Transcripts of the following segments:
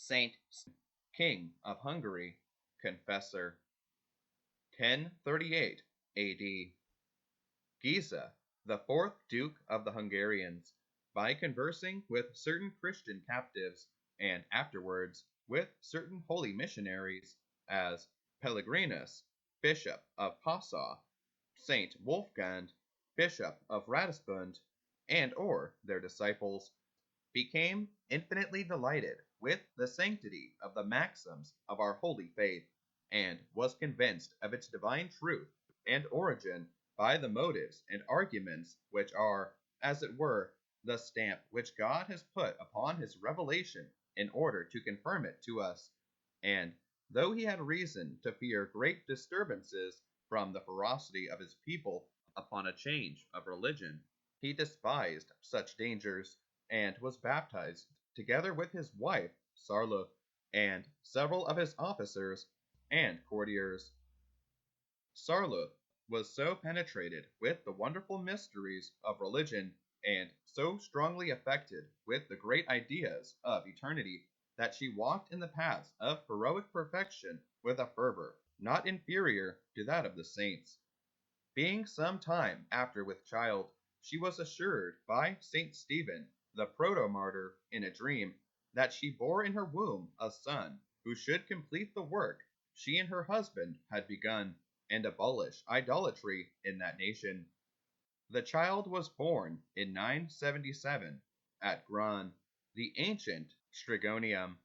Saint King of Hungary, Confessor. 1038 AD. Geza, the fourth Duke of the Hungarians, by conversing with certain Christian captives, and afterwards with certain holy missionaries, as Pellegrinus, Bishop of Passau, Saint Wolfgang, Bishop of Ratisbund, and or their disciples, became infinitely delighted with the sanctity of the maxims of our holy faith, and was convinced of its divine truth and origin by the motives and arguments which are, as it were, the stamp which God has put upon his revelation in order to confirm it to us. And though he had reason to fear great disturbances from the ferocity of his people upon a change of religion, he despised such dangers, and was baptized, together with his wife Sarluth, and several of his officers and courtiers. Sarluth was so penetrated with the wonderful mysteries of religion, and so strongly affected with the great ideas of eternity, that she walked in the paths of heroic perfection with a fervor not inferior to that of the saints. Being some time after with child, she was assured by St. Stephen, the proto-martyr, in a dream, that she bore in her womb a son, who should complete the work she and her husband had begun, and abolish idolatry in that nation. The child was born in 977 at Gran, the ancient Strigonium,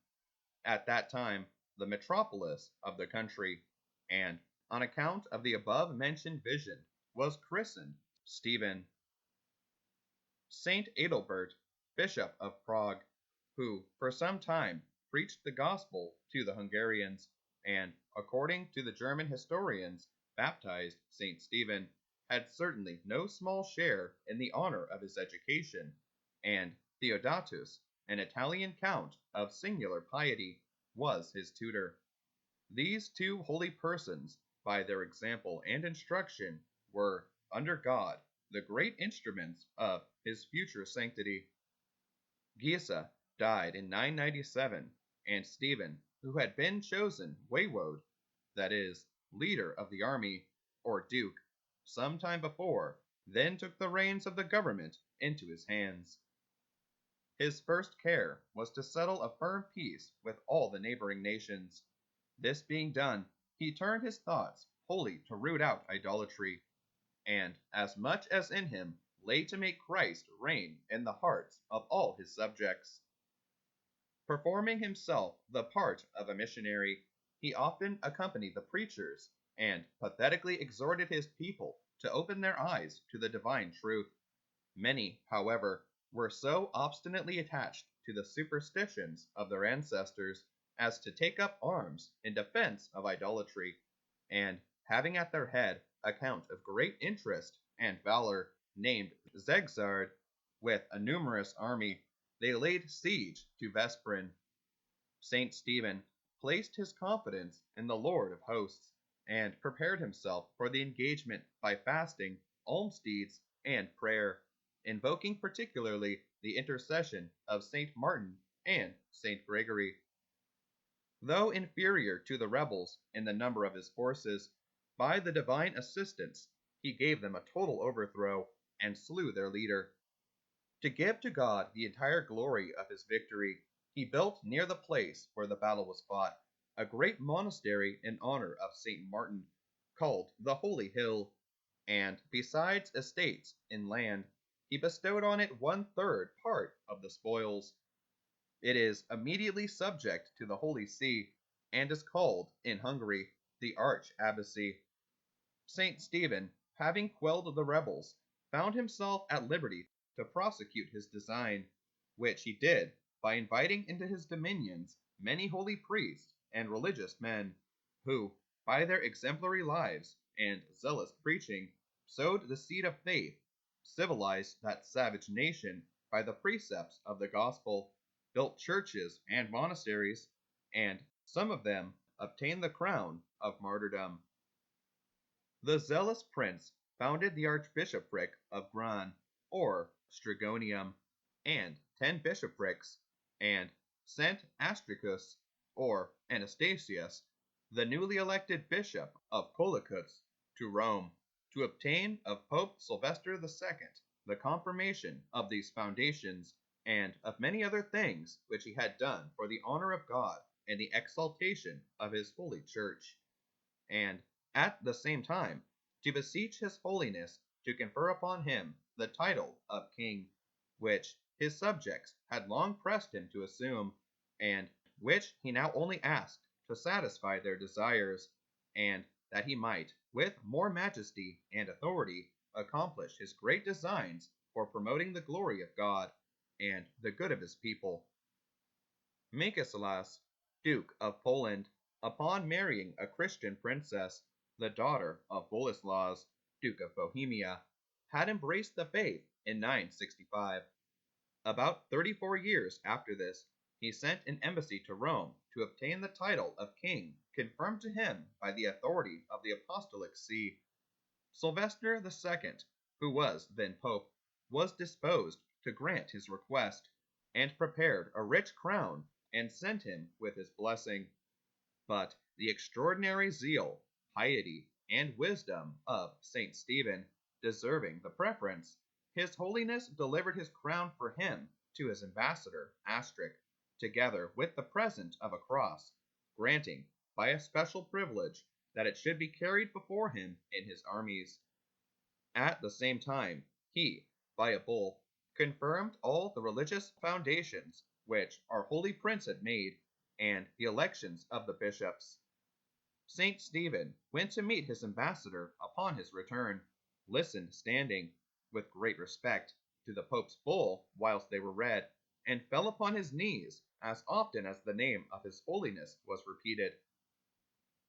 at that time the metropolis of the country, and, on account of the above-mentioned vision, was christened Stephen. Saint Adalbert, Bishop of Prague, who for some time preached the gospel to the Hungarians, and, according to the German historians, baptized Saint Stephen, had certainly no small share in the honor of his education, and Theodatus, an Italian count of singular piety, was his tutor. These two holy persons, by their example and instruction, were, under God, the great instruments of his future sanctity. Geza died in 997, and Stephen, who had been chosen Waywode, that is, leader of the army, or duke, some time before, then took the reins of the government into his hands. His first care was to settle a firm peace with all the neighboring nations. This being done, he turned his thoughts wholly to root out idolatry, and as much as in him lay to make Christ reign in the hearts of all his subjects. Performing himself the part of a missionary, he often accompanied the preachers, and pathetically exhorted his people to open their eyes to the divine truth. Many, however, were so obstinately attached to the superstitions of their ancestors as to take up arms in defense of idolatry, and, having at their head a count of great interest and valor, named Zegzard, with a numerous army, they laid siege to Veszprém. Saint Stephen placed his confidence in the Lord of hosts, and prepared himself for the engagement by fasting, almsdeeds, and prayer, invoking particularly the intercession of Saint Martin and Saint Gregory. Though inferior to the rebels in the number of his forces, by the divine assistance he gave them a total overthrow, and slew their leader. To give to God the entire glory of his victory, he built near the place where the battle was fought a great monastery in honor of Saint Martin, called the Holy Hill, and, besides estates in land, he bestowed on it 1/3 part of the spoils. It is immediately subject to the Holy See, and is called, in Hungary, the Arch Abbacy. Saint Stephen, having quelled the rebels, found himself at liberty to prosecute his design, which he did by inviting into his dominions many holy priests and religious men, who, by their exemplary lives and zealous preaching, sowed the seed of faith, civilized that savage nation by the precepts of the gospel, built churches and monasteries, and some of them obtained the crown of martyrdom. The zealous prince founded the archbishopric of Gran, or Strigonium, and 10 bishoprics, and sent Astricus, or Anastasius, the newly elected bishop of Colocuts, to Rome, to obtain of Pope Sylvester II the confirmation of these foundations, and of many other things which he had done for the honor of God and the exaltation of his holy church, and at the same time to beseech his holiness to confer upon him the title of king, which his subjects had long pressed him to assume, and which he now only asked to satisfy their desires, and that he might with more majesty and authority accomplish his great designs for promoting the glory of God and the good of his people. Mieczyslas, Duke of Poland, upon marrying a Christian princess, the daughter of Boleslaus, Duke of Bohemia, had embraced the faith in 965. About 34 years after this, he sent an embassy to Rome to obtain the title of king confirmed to him by the authority of the Apostolic See. Sylvester II, who was then pope, was disposed to grant his request, and prepared a rich crown and sent him with his blessing. But the extraordinary zeal, piety, and wisdom of St. Stephen deserving the preference, his holiness delivered his crown for him to his ambassador Astric, together with the present of a cross, granting, by a special privilege, that it should be carried before him in his armies. At the same time, he, by a bull, confirmed all the religious foundations which our holy prince had made, and the elections of the bishops. St. Stephen went to meet his ambassador upon his return, listened standing, with great respect, to the Pope's bull whilst they were read, and fell upon his knees as often as the name of his holiness was repeated.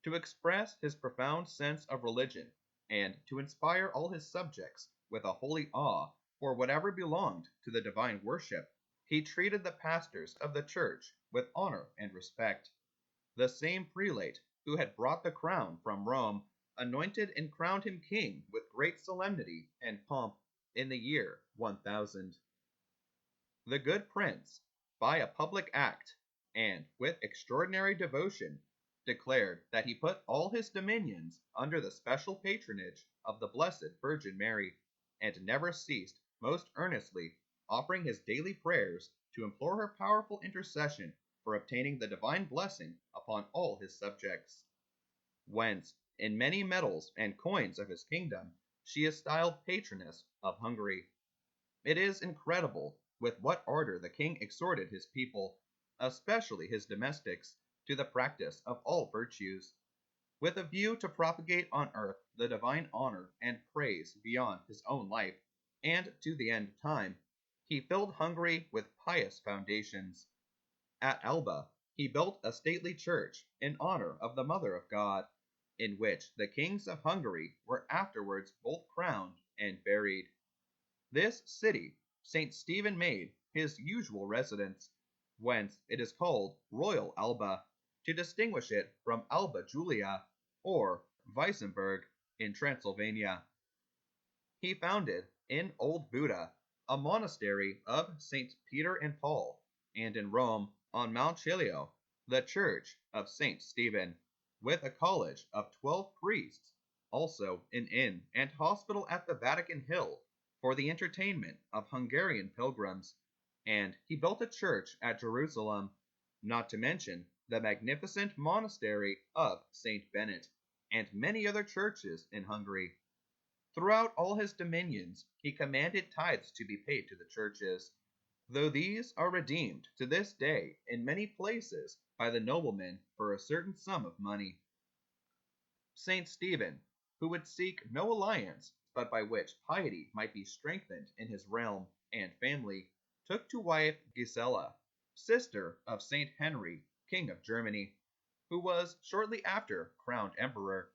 To express his profound sense of religion, and to inspire all his subjects with a holy awe for whatever belonged to the divine worship, he treated the pastors of the church with honor and respect. The same prelate who had brought the crown from Rome anointed and crowned him king with great solemnity and pomp in the year 1000. The good prince, by a public act, and with extraordinary devotion, declared that he put all his dominions under the special patronage of the Blessed Virgin Mary, and never ceased most earnestly offering his daily prayers to implore her powerful intercession for obtaining the divine blessing upon all his subjects. Whence, in many medals and coins of his kingdom, she is styled patroness of Hungary. It is incredible with what ardor the king exhorted his people, especially his domestics, to the practice of all virtues, with a view to propagate on earth the divine honor and praise beyond his own life, and to the end of time. He filled Hungary with pious foundations. At Alba, he built a stately church in honor of the Mother of God, in which the kings of Hungary were afterwards both crowned and buried. This city St. Stephen made his usual residence, whence it is called Royal Alba, to distinguish it from Alba Julia, or Weissenberg, in Transylvania. He founded, in Old Buda, a monastery of St. Peter and Paul, and in Rome, on Mount Celio, the church of St. Stephen, with a college of 12 priests, also an inn and hospital at the Vatican Hill for the entertainment of Hungarian pilgrims, and he built a church at Jerusalem, not to mention the magnificent monastery of St. Bennet, and many other churches in Hungary. Throughout all his dominions he commanded tithes to be paid to the churches, though these are redeemed to this day in many places by the noblemen for a certain sum of money. St. Stephen, who would seek no alliance but by which piety might be strengthened in his realm and family, took to wife Gisela, sister of St. Henry, King of Germany, who was shortly after crowned emperor,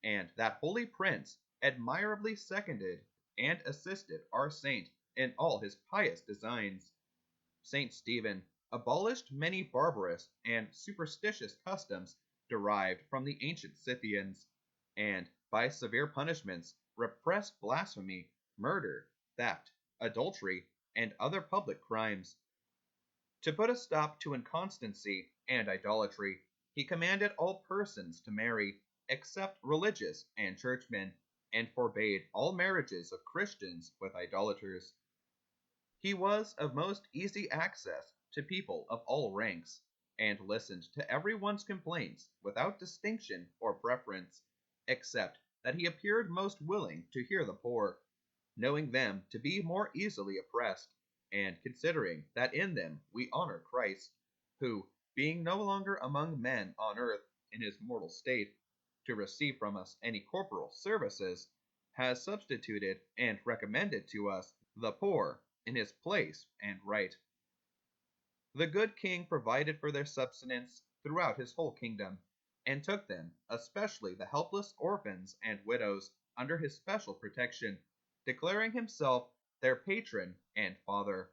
and that holy prince admirably seconded and assisted our saint in all his pious designs. St. Stephen abolished many barbarous and superstitious customs derived from the ancient Scythians, and by severe punishments repressed blasphemy, murder, theft, adultery, and other public crimes. To put a stop to inconstancy and idolatry, he commanded all persons to marry, except religious and churchmen, and forbade all marriages of Christians with idolaters. He was of most easy access to people of all ranks, and listened to every one's complaints without distinction or preference, except that he appeared most willing to hear the poor, knowing them to be more easily oppressed, and considering that in them we honor Christ, who, being no longer among men on earth in his mortal state, to receive from us any corporal services, has substituted and recommended to us the poor in his place and right. The good king provided for their subsistence throughout his whole kingdom, and took them, especially the helpless orphans and widows, under his special protection, declaring himself their patron and father.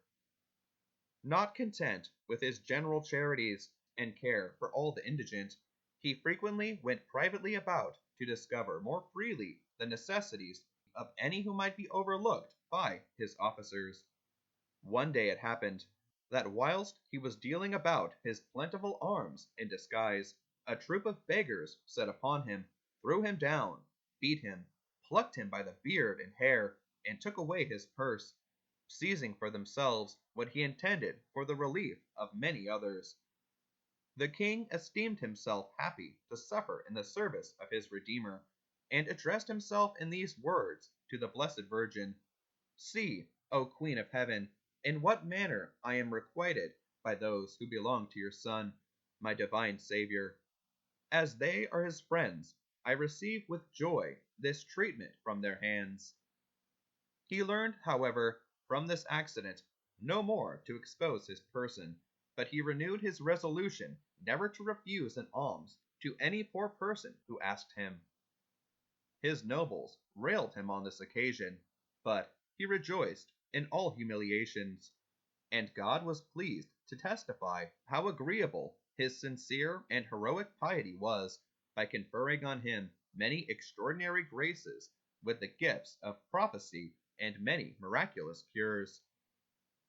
Not content with his general charities and care for all the indigent, he frequently went privately about to discover more freely the necessities of any who might be overlooked by his officers. One day it happened that whilst he was dealing about his plentiful arms in disguise, a troop of beggars set upon him, threw him down, beat him, plucked him by the beard and hair, and took away his purse, seizing for themselves what he intended for the relief of many others. The king esteemed himself happy to suffer in the service of his Redeemer, and addressed himself in these words to the Blessed Virgin: "See, O Queen of Heaven, in what manner I am requited by those who belong to your Son, my divine Saviour. As they are his friends, I receive with joy this treatment from their hands." He learned, however, from this accident no more to expose his person, but he renewed his resolution never to refuse an alms to any poor person who asked him. His nobles railed him on this occasion, but he rejoiced in all humiliations, and God was pleased to testify how agreeable his sincere and heroic piety was, by conferring on him many extraordinary graces, with the gifts of prophecy and many miraculous cures.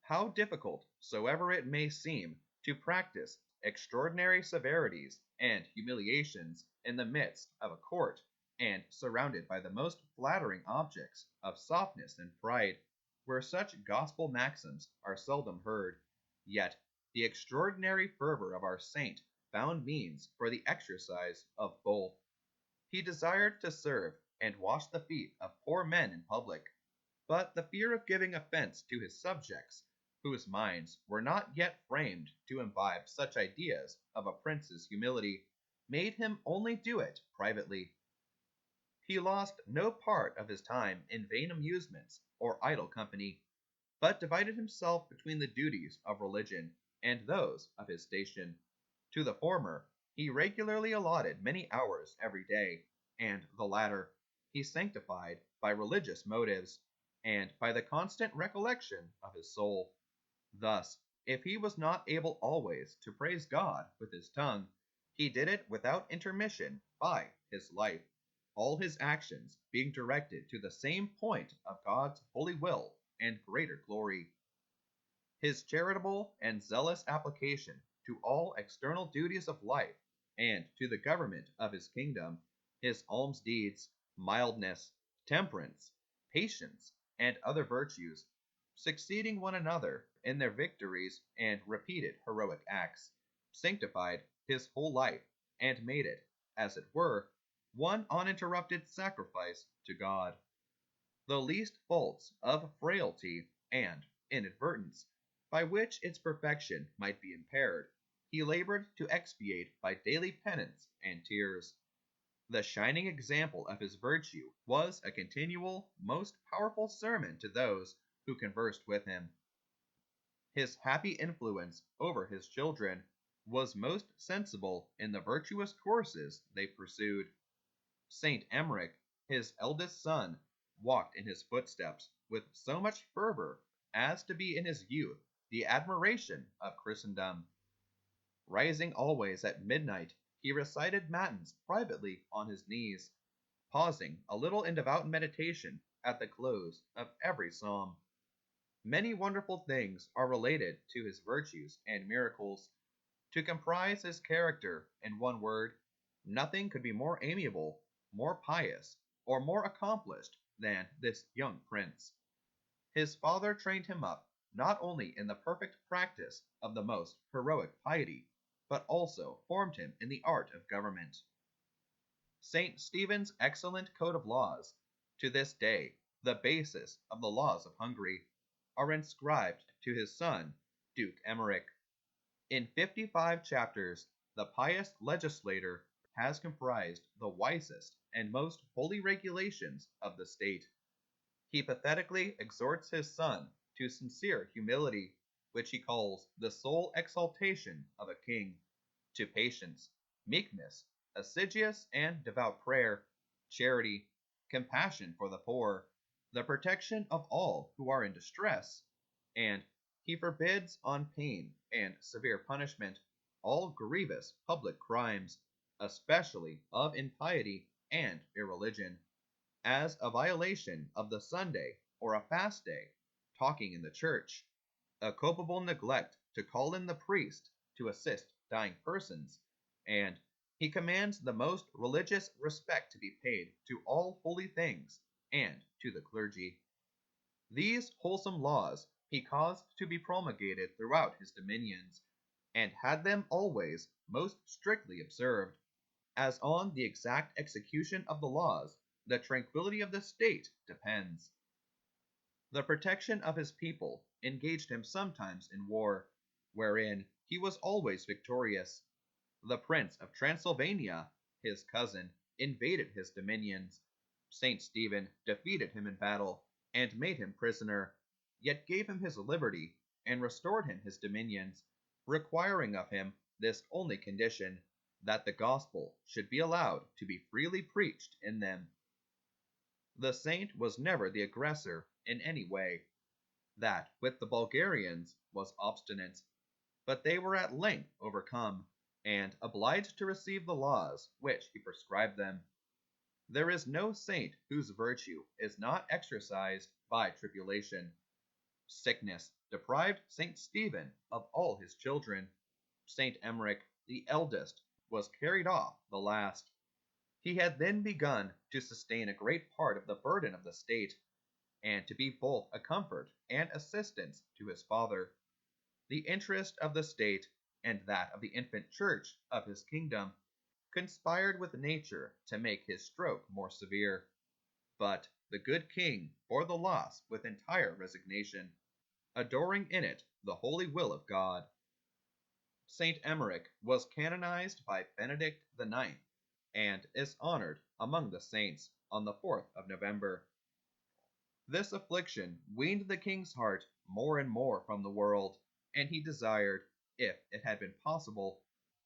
How difficult soever it may seem to practice extraordinary severities and humiliations in the midst of a court, and surrounded by the most flattering objects of softness and pride, where such gospel maxims are seldom heard, yet the extraordinary fervor of our saint found means for the exercise of both. He desired to serve and wash the feet of poor men in public, but the fear of giving offense to his subjects, whose minds were not yet framed to imbibe such ideas of a prince's humility, made him only do it privately. He lost no part of his time in vain amusements or idle company, but divided himself between the duties of religion and those of his station. To the former he regularly allotted many hours every day, and the latter he sanctified by religious motives, and by the constant recollection of his soul. Thus, if he was not able always to praise God with his tongue, he did it without intermission by his life, all his actions being directed to the same point of God's holy will and greater glory. His charitable and zealous application to all external duties of life, and to the government of his kingdom, his alms deeds, mildness, temperance, patience, and other virtues, succeeding one another in their victories and repeated heroic acts, sanctified his whole life, and made it, as it were, one uninterrupted sacrifice to God. The least faults of frailty and inadvertence, by which its perfection might be impaired, he labored to expiate by daily penance and tears. The shining example of his virtue was a continual, most powerful sermon to those who conversed with him. His happy influence over his children was most sensible in the virtuous courses they pursued. Saint Emerick, his eldest son, walked in his footsteps with so much fervor as to be in his youth the admiration of Christendom. Rising always at midnight, he recited matins privately on his knees, pausing a little in devout meditation at the close of every psalm. Many wonderful things are related to his virtues and miracles. To comprise his character in one word, nothing could be more amiable, more pious, or more accomplished than this young prince. His father trained him up not only in the perfect practice of the most heroic piety, but also formed him in the art of government. St. Stephen's excellent code of laws, to this day the basis of the laws of Hungary, are inscribed to his son, Duke Emerick. In 55 chapters, the pious legislator has comprised the wisest and most holy regulations of the state. He pathetically exhorts his son to sincere humility, which he calls the sole exaltation of a king, to patience, meekness, assiduous and devout prayer, charity, compassion for the poor, the protection of all who are in distress, and he forbids on pain and severe punishment all grievous public crimes, especially of impiety and irreligion, as a violation of the Sunday or a fast day, talking in the church, a culpable neglect to call in the priest to assist dying persons, and he commands the most religious respect to be paid to all holy things and to the clergy. These wholesome laws he caused to be promulgated throughout his dominions, and had them always most strictly observed, as on the exact execution of the laws the tranquillity of the state depends. The protection of his people engaged him sometimes in war, wherein he was always victorious. The Prince of Transylvania, his cousin, invaded his dominions. St. Stephen defeated him in battle, and made him prisoner, yet gave him his liberty, and restored him his dominions, requiring of him this only condition, that the gospel should be allowed to be freely preached in them. The saint was never the aggressor in any way. That with the Bulgarians was obstinate, but they were at length overcome, and obliged to receive the laws which he prescribed them. There is no saint whose virtue is not exercised by tribulation. Sickness deprived St. Stephen of all his children. St. Emerick, the eldest, was carried off the last. He had then begun to sustain a great part of the burden of the state, and to be both a comfort and assistance to his father. The interest of the state, and that of the infant church of his kingdom, conspired with nature to make his stroke more severe. But the good king bore the loss with entire resignation, adoring in it the holy will of God. St. Emerick was canonized by Benedict IX, and is honored among the saints on the 4th of November. This affliction weaned the king's heart more and more from the world, and he desired, if it had been possible,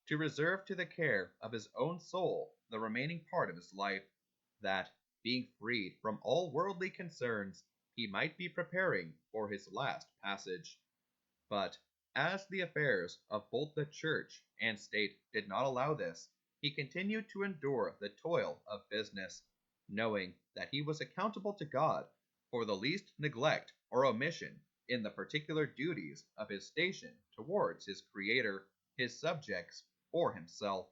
to reserve to the care of his own soul the remaining part of his life, that, being freed from all worldly concerns, he might be preparing for his last passage. But as the affairs of both the church and state did not allow this, he continued to endure the toil of business, knowing that he was accountable to God for the least neglect or omission in the particular duties of his station towards his Creator, his subjects, or himself.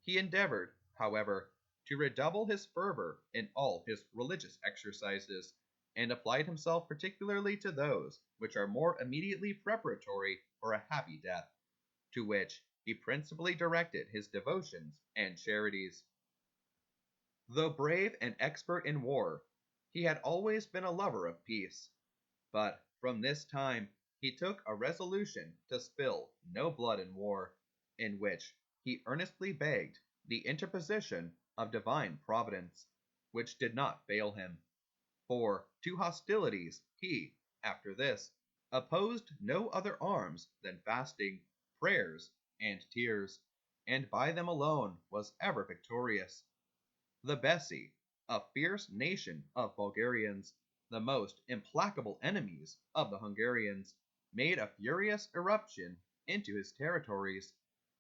He endeavored, however, to redouble his fervor in all his religious exercises, and applied himself particularly to those which are more immediately preparatory for a happy death, to which he principally directed his devotions and charities. Though brave and expert in war, he had always been a lover of peace, but from this time he took a resolution to spill no blood in war, in which he earnestly begged the interposition of divine providence, which did not fail him. For to hostilities he, after this, opposed no other arms than fasting, prayers, and tears, and by them alone was ever victorious. The Bessi, a fierce nation of Bulgarians, the most implacable enemies of the Hungarians, made a furious irruption into his territories,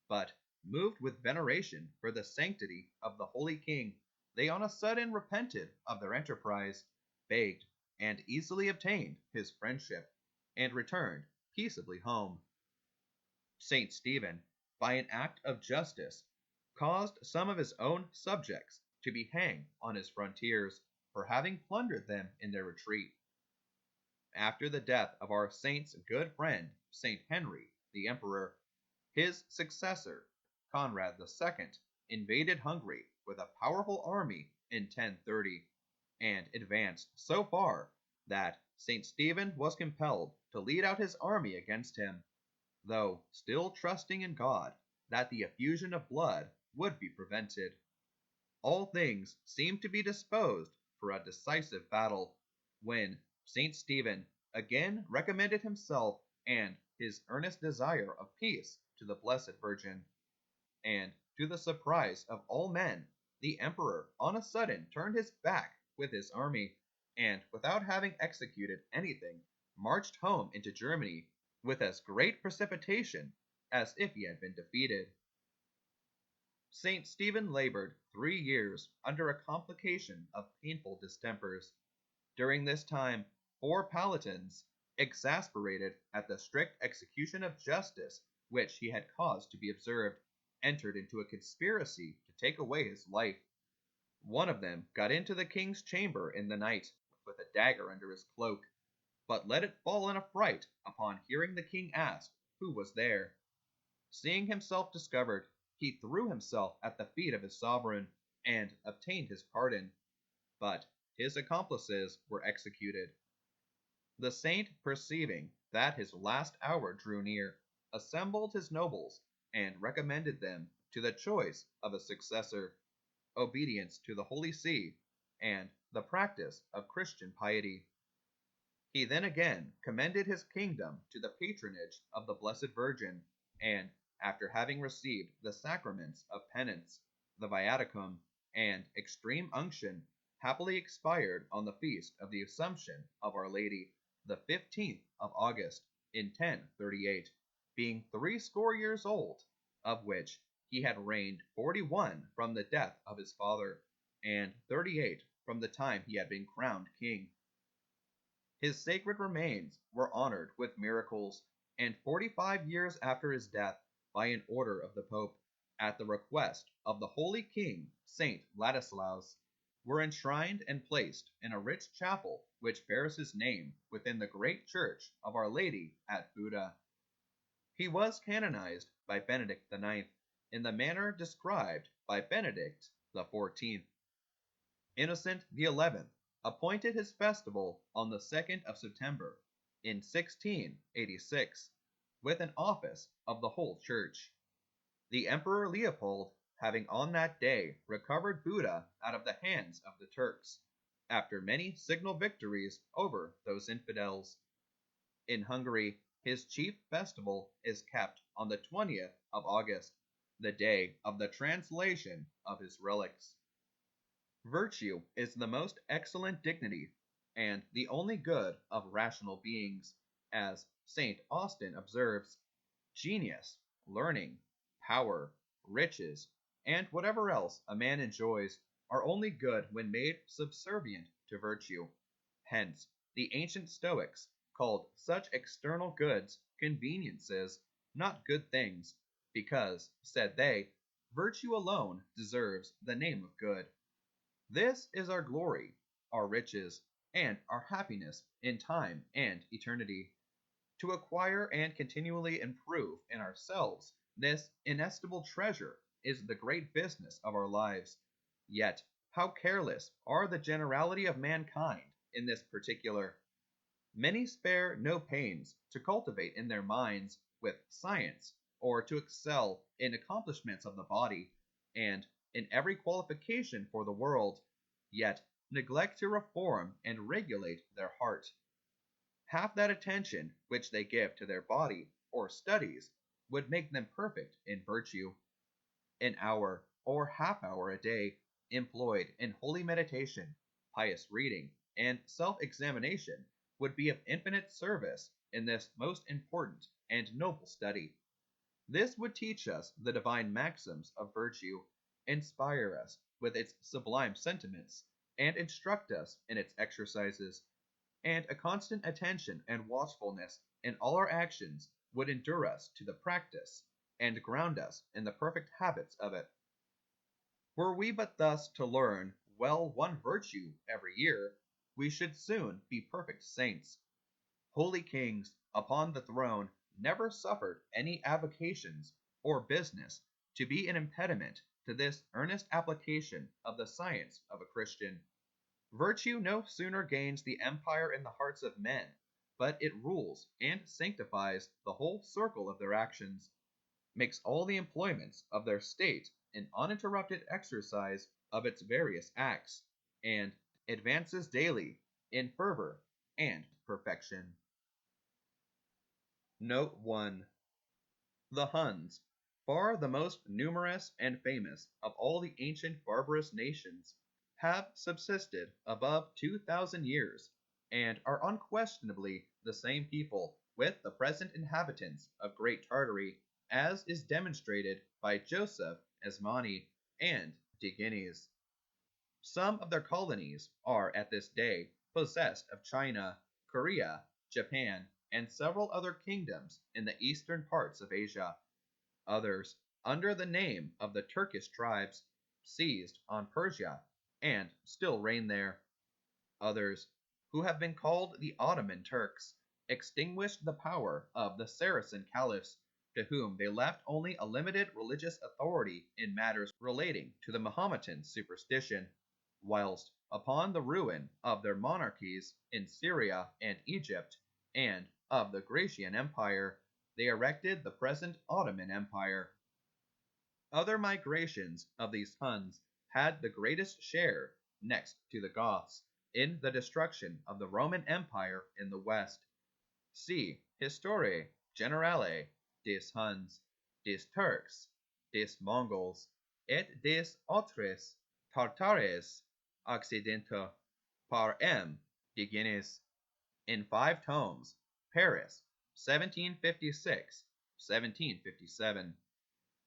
but, moved with veneration for the sanctity of the Holy King, they on a sudden repented of their enterprise, begged, and easily obtained his friendship, and returned peaceably home. St. Stephen, by an act of justice, caused some of his own subjects to be hanged on his frontiers for having plundered them in their retreat. After the death of our saint's good friend, St. Henry, the Emperor, his successor, Conrad II, invaded Hungary with a powerful army in 1030, and advanced so far that St. Stephen was compelled to lead out his army against him, though still trusting in God that the effusion of blood would be prevented. All things seemed to be disposed for a decisive battle, when St. Stephen again recommended himself and his earnest desire of peace to the Blessed Virgin, and to the surprise of all men, the Emperor on a sudden turned his back with his army, and without having executed anything, marched home into Germany with as great precipitation as if he had been defeated. St. Stephen labored 3 years under a complication of painful distempers. During this time, 4 palatines, exasperated at the strict execution of justice which he had caused to be observed, entered into a conspiracy to take away his life. One of them got into the king's chamber in the night with a dagger under his cloak, but let it fall in a fright upon hearing the king ask who was there. Seeing himself discovered, he threw himself at the feet of his sovereign, and obtained his pardon, but his accomplices were executed. The saint, perceiving that his last hour drew near, assembled his nobles, and recommended them to the choice of a successor, obedience to the Holy See, and the practice of Christian piety. He then again commended his kingdom to the patronage of the Blessed Virgin, and after having received the sacraments of penance, the viaticum, and extreme unction, happily expired on the feast of the Assumption of Our Lady, the 15th of August, in 1038, being 80 years old, of which he had reigned 41 from the death of his father, and 38 from the time he had been crowned king. His sacred remains were honored with miracles, and 45 years after his death, by an order of the Pope, at the request of the Holy King Saint Ladislaus, were enshrined and placed in a rich chapel which bears his name within the great church of Our Lady at Buda. He was canonized by Benedict IX in the manner described by Benedict XIV. Innocent XI appointed his festival on the 2nd of September in 1686, with an office of the whole church. The Emperor Leopold having on that day recovered Buda out of the hands of the Turks, after many signal victories over those infidels. In Hungary, his chief festival is kept on the 20th of August, the day of the translation of his relics. Virtue is the most excellent dignity, and the only good of rational beings, as St. Austin observes. Genius, learning, power, riches, and whatever else a man enjoys, are only good when made subservient to virtue. Hence, the ancient Stoics called such external goods conveniences, not good things, because, said they, virtue alone deserves the name of good. This is our glory, our riches, and our happiness in time and eternity. To acquire and continually improve in ourselves this inestimable treasure is the great business of our lives. Yet, how careless are the generality of mankind in this particular! Many spare no pains to cultivate in their minds with science, or to excel in accomplishments of the body, and in every qualification for the world, yet neglect to reform and regulate their heart. Half that attention which they give to their body or studies would make them perfect in virtue. An hour or half-hour a day employed in holy meditation, pious reading, and self-examination would be of infinite service in this most important and noble study. This would teach us the divine maxims of virtue, inspire us with its sublime sentiments, and instruct us in its exercises, and a constant attention and watchfulness in all our actions would endure us to the practice, and ground us in the perfect habits of it. Were we but thus to learn well one virtue every year, we should soon be perfect saints. Holy kings upon the throne never suffered any avocations or business to be an impediment to this earnest application of the science of a Christian. Virtue no sooner gains the empire in the hearts of men, but it rules and sanctifies the whole circle of their actions, makes all the employments of their state an uninterrupted exercise of its various acts, and advances daily in fervor and perfection. Note 1. The Huns, far the most numerous and famous of all the ancient barbarous nations, have subsisted above 2,000 years, and are unquestionably the same people with the present inhabitants of Great Tartary, as is demonstrated by Joseph Asmani and Digenes. Some of their colonies are at this day possessed of China, Korea, Japan, and several other kingdoms in the eastern parts of Asia. Others, under the name of the Turkish tribes, seized on Persia, and still reign there. Others, who have been called the Ottoman Turks, extinguished the power of the Saracen caliphs, to whom they left only a limited religious authority in matters relating to the Mahometan superstition, whilst, upon the ruin of their monarchies in Syria and Egypt, and of the Grecian Empire, they erected the present Ottoman Empire. Other migrations of these Huns had the greatest share, next to the Goths, in the destruction of the Roman Empire in the West. See Historiae Generale des Huns, des Turks, des Mongols, et des autres Tartares Occidentaux, par M. Digenes, in 5 tomes, Paris, 1756, 1757.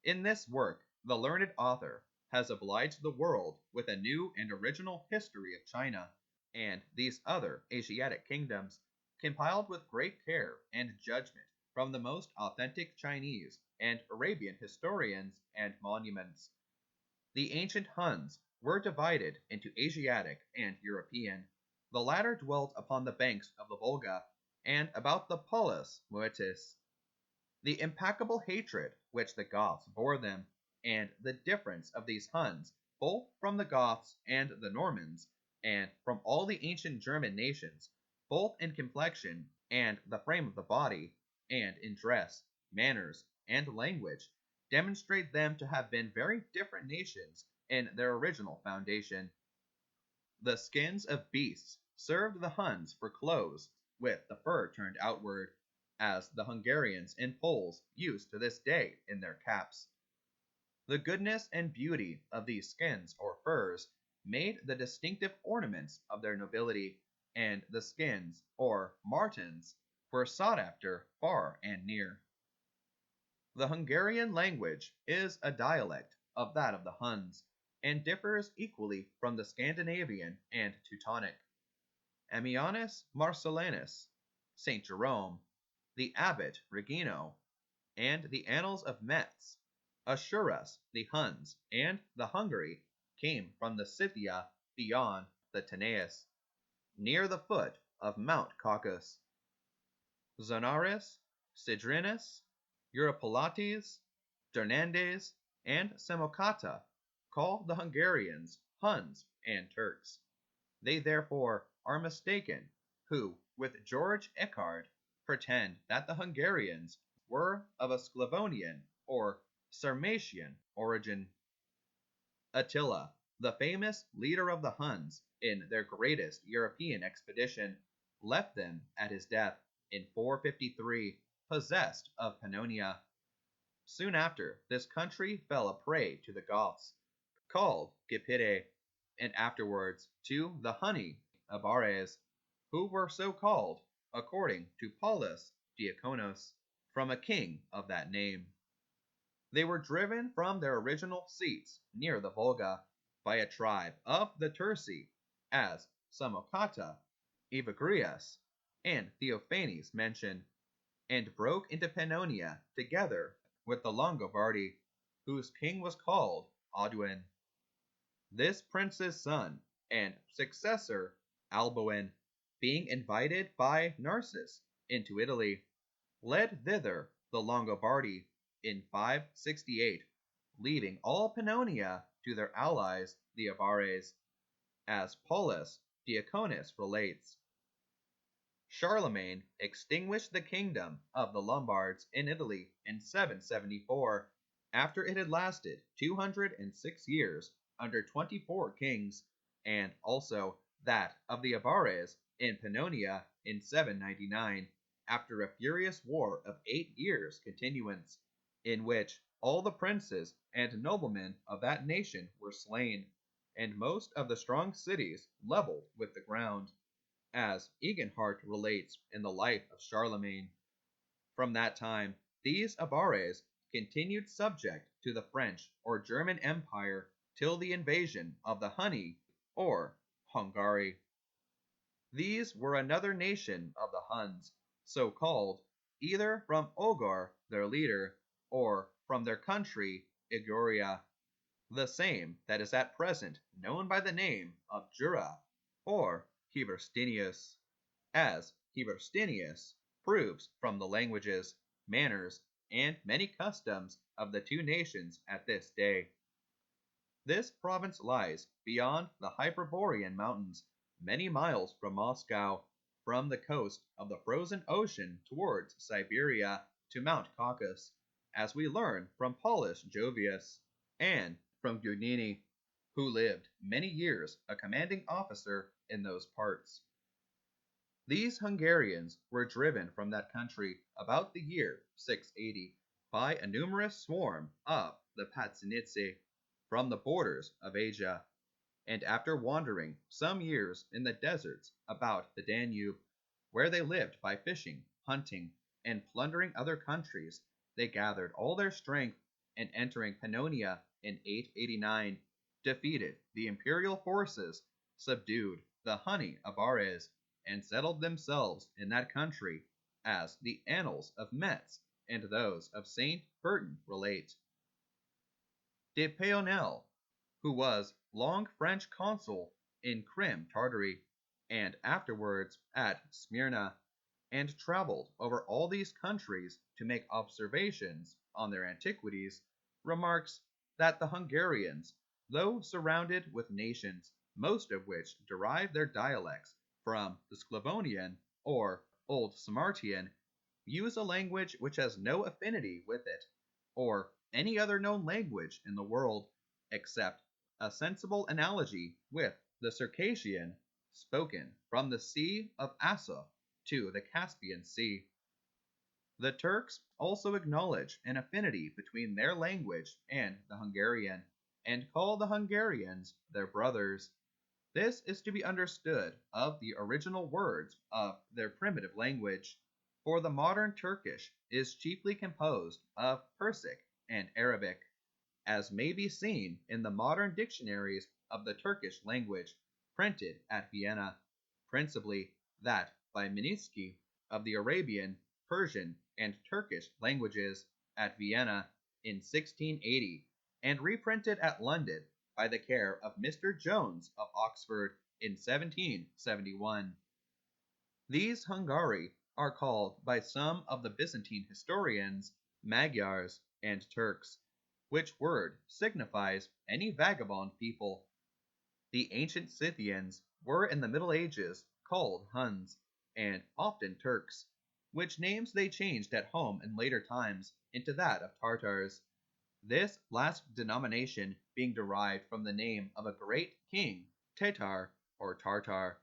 In this work, the learned author has obliged the world with a new and original history of China, and these other Asiatic kingdoms, compiled with great care and judgment from the most authentic Chinese and Arabian historians and monuments. The ancient Huns were divided into Asiatic and European. The latter dwelt upon the banks of the Volga and about the Palus Moetis. The implacable hatred which the Goths bore them, and the difference of these Huns both from the Goths and the Normans, and from all the ancient German nations, both in complexion and the frame of the body, and in dress, manners, and language, demonstrate them to have been very different nations in their original foundation. The skins of beasts served the Huns for clothes, with the fur turned outward, as the Hungarians and Poles use to this day in their caps. The goodness and beauty of these skins or furs made the distinctive ornaments of their nobility, and the skins, or martens, were sought after far and near. The Hungarian language is a dialect of that of the Huns, and differs equally from the Scandinavian and Teutonic. Ammianus Marcellinus, St. Jerome, the Abbot Regino, and the Annals of Metz assure us the Huns and the Hungary came from the Scythia beyond the Tanais, near the foot of Mount Caucasus. Zonaras, Cydrinus, Europolates, Dernandes, and Samocata call the Hungarians Huns and Turks. They therefore are mistaken who, with George Echard, pretend that the Hungarians were of a Sclavonian or Sarmatian origin. Attila, the famous leader of the Huns in their greatest European expedition, left them at his death in 453, possessed of Pannonia. Soon after, this country fell a prey to the Goths, called Gepidae, and afterwards to the Hunni Abares, who were so called, according to Paulus Diaconos, from a king of that name. They were driven from their original seats near the Volga by a tribe of the Turci, as Samocata Evagrius, and Theophanes mention, and broke into Pannonia together with the Longobardi, whose king was called Audwin. This prince's son and successor, Alboin, being invited by Narses into Italy, led thither the Longobardi in 568, leaving all Pannonia to their allies the Avares, as Paulus Diaconus relates. Charlemagne extinguished the kingdom of the Lombards in Italy in 774, after it had lasted 206 years under 24 kings, and also that of the Avares in Pannonia in 799, after a furious war of 8 years' continuance, in which all the princes and noblemen of that nation were slain, and most of the strong cities leveled with the ground, as Eginhard relates in the life of Charlemagne. From that time, these Avares continued subject to the French or German Empire till the invasion of the Hunni or Hungary. These were another nation of the Huns, so called either from Ogar, their leader, or from their country, Iguria, the same that is at present known by the name of Jura or Heberstinius, as Heberstinius proves from the languages, manners, and many customs of the two nations at this day. This province lies beyond the Hyperborean mountains, many miles from Moscow, from the coast of the frozen ocean towards Siberia to Mount Caucasus, as we learn from Paulus Jovius, and from Gugnini, who lived many years a commanding officer in those parts. These Hungarians were driven from that country about the year 680 by a numerous swarm of the Patsinitsi from the borders of Asia, and after wandering some years in the deserts about the Danube, where they lived by fishing, hunting, and plundering other countries, they gathered all their strength, and entering Pannonia in 889, defeated the imperial forces, subdued the Hunni Avares, and settled themselves in that country, as the annals of Metz and those of St. Burton relate. De Peyonel, who was long French consul in Crim Tartary, and afterwards at Smyrna, and traveled over all these countries to make observations on their antiquities, remarks that the Hungarians, though surrounded with nations, most of which derive their dialects from the Sclavonian or Old Sarmatian, use a language which has no affinity with it, or any other known language in the world, except a sensible analogy with the Circassian, spoken from the Sea of Asoph to the Caspian Sea. The Turks also acknowledge an affinity between their language and the Hungarian, and call the Hungarians their brothers. This is to be understood of the original words of their primitive language, for the modern Turkish is chiefly composed of Persic and Arabic, as may be seen in the modern dictionaries of the Turkish language, printed at Vienna, principally that by Miniski of the Arabian, Persian, and Turkish languages at Vienna in 1680, and reprinted at London by the care of Mr. Jones of Oxford in 1771. These Hungari are called by some of the Byzantine historians Magyars and Turks, which word signifies any vagabond people. The ancient Scythians were in the Middle Ages called Huns, and often Turks, which names they changed at home in later times into that of Tartars, this last denomination being derived from the name of a great king, Tatar or Tartar,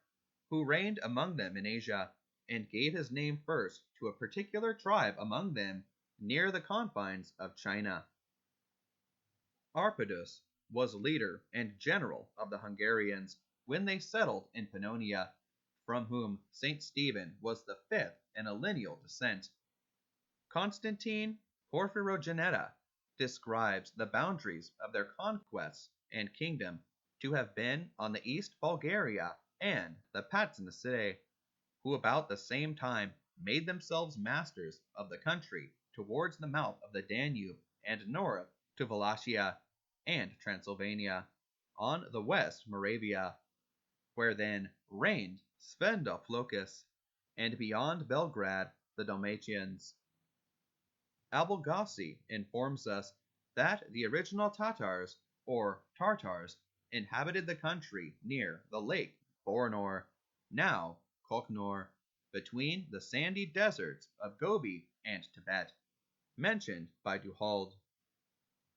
who reigned among them in Asia, and gave his name first to a particular tribe among them near the confines of China. Arpidus was leader and general of the Hungarians when they settled in Pannonia, from whom St. Stephen was the fifth in a lineal descent. Constantine Porphyrogenita describes the boundaries of their conquests and kingdom to have been on the East Bulgaria and the Patzinicidae, who about the same time made themselves masters of the country towards the mouth of the Danube and north to Wallachia and Transylvania, on the west Moravia, where then reigned Svendoplokus, and beyond Belgrade the Dalmatians. Alban informs us that the original Tatars, or Tartars, inhabited the country near the lake Bornor, now Koknor, between the sandy deserts of Gobi and Tibet, mentioned by Du Halde.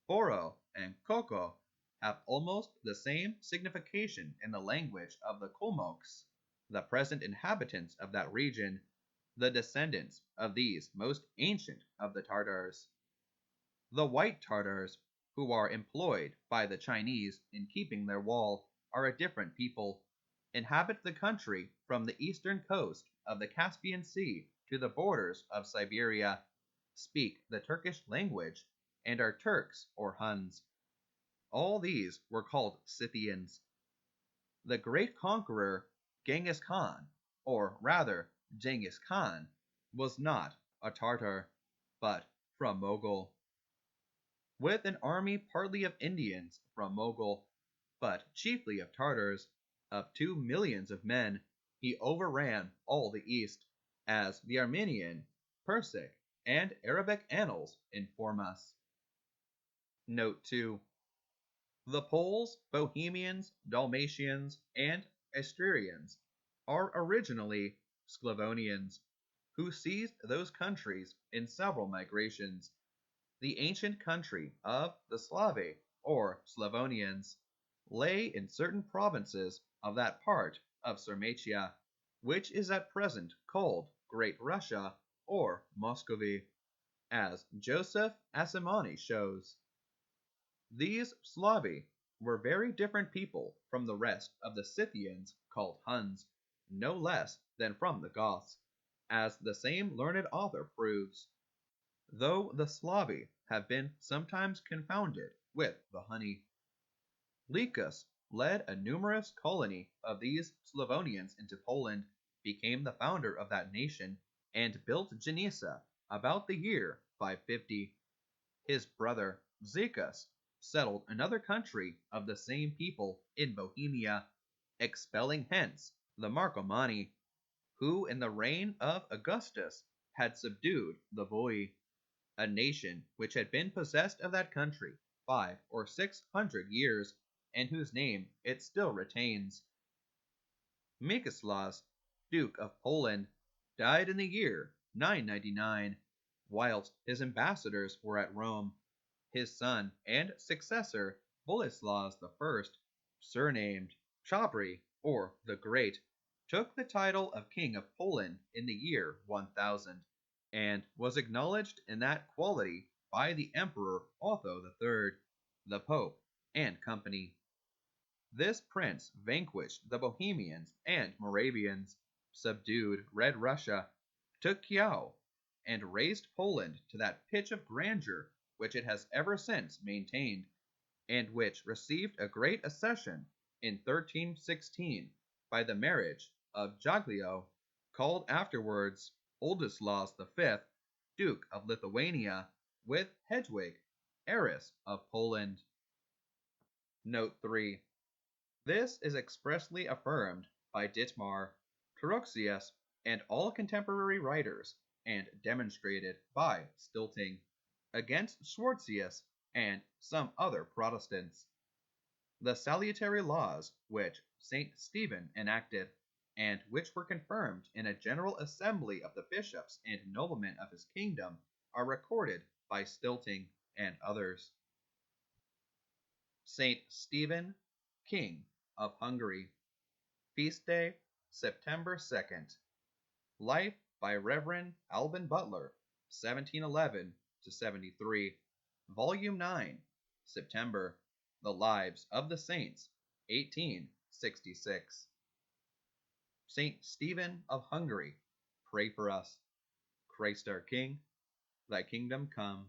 Boro and Koko have almost the same signification in the language of the Kalmucks, the present inhabitants of that region, the descendants of these most ancient of the Tartars. The White Tartars, who are employed by the Chinese in keeping their wall, are a different people, inhabit the country from the eastern coast of the Caspian Sea to the borders of Siberia, speak the Turkish language, and are Turks or Huns. All these were called Scythians. The great conqueror Genghis Khan, or rather Genghis Khan, was not a Tartar, but from Mogul. With an army partly of Indians from Mogul, but chiefly of Tartars, of 2 millions of men, he overran all the East, as the Armenian, Persic, and Arabic annals inform us. Note 2. The Poles, Bohemians, Dalmatians, and Asturians are originally Sclavonians, who seized those countries in several migrations. The ancient country of the Slavi, or Slavonians, lay in certain provinces of that part of Sarmatia, which is at present called Great Russia, or Muscovy, as Joseph Asimani shows. These Slavi were very different people from the rest of the Scythians called Huns, no less than from the Goths, as the same learned author proves, though the Slavi have been sometimes confounded with the Hunni. Licus led a numerous colony of these Slavonians into Poland, became the founder of that nation, and built Genisa about the year 550. His brother Zechus settled another country of the same people in Bohemia, expelling hence the Marcomanni, who in the reign of Augustus had subdued the Voi, a nation which had been possessed of that country 500 or 600 years, and whose name it still retains. Mieczyslas, Duke of Poland, died in the year 999, whilst his ambassadors were at Rome. His son and successor, Boleslaus I, surnamed Chabry, or the Great, took the title of King of Poland in the year 1000, and was acknowledged in that quality by the Emperor Otho III, the Pope, and company. This prince vanquished the Bohemians and Moravians, subdued Red Russia, took Kiev, and raised Poland to that pitch of grandeur which it has ever since maintained, and which received a great accession in 1316 by the marriage of Jaglio, called afterwards Oldislaus V, Duke of Lithuania, with Hedwig, heiress of Poland. Note 3. This is expressly affirmed by Dittmar, Truxius, and all contemporary writers, and demonstrated by Stilting, against Schwartzius and some other Protestants. The salutary laws which St. Stephen enacted, and which were confirmed in a general assembly of the bishops and noblemen of his kingdom, are recorded by Stilting and others. St. Stephen, King of Hungary. Feast Day, September 2nd. Life by Reverend Alban Butler, 1711 to 73. Volume 9, September. The Lives of the Saints, 1866. St. Stephen of Hungary, pray for us. Christ our King, thy kingdom come.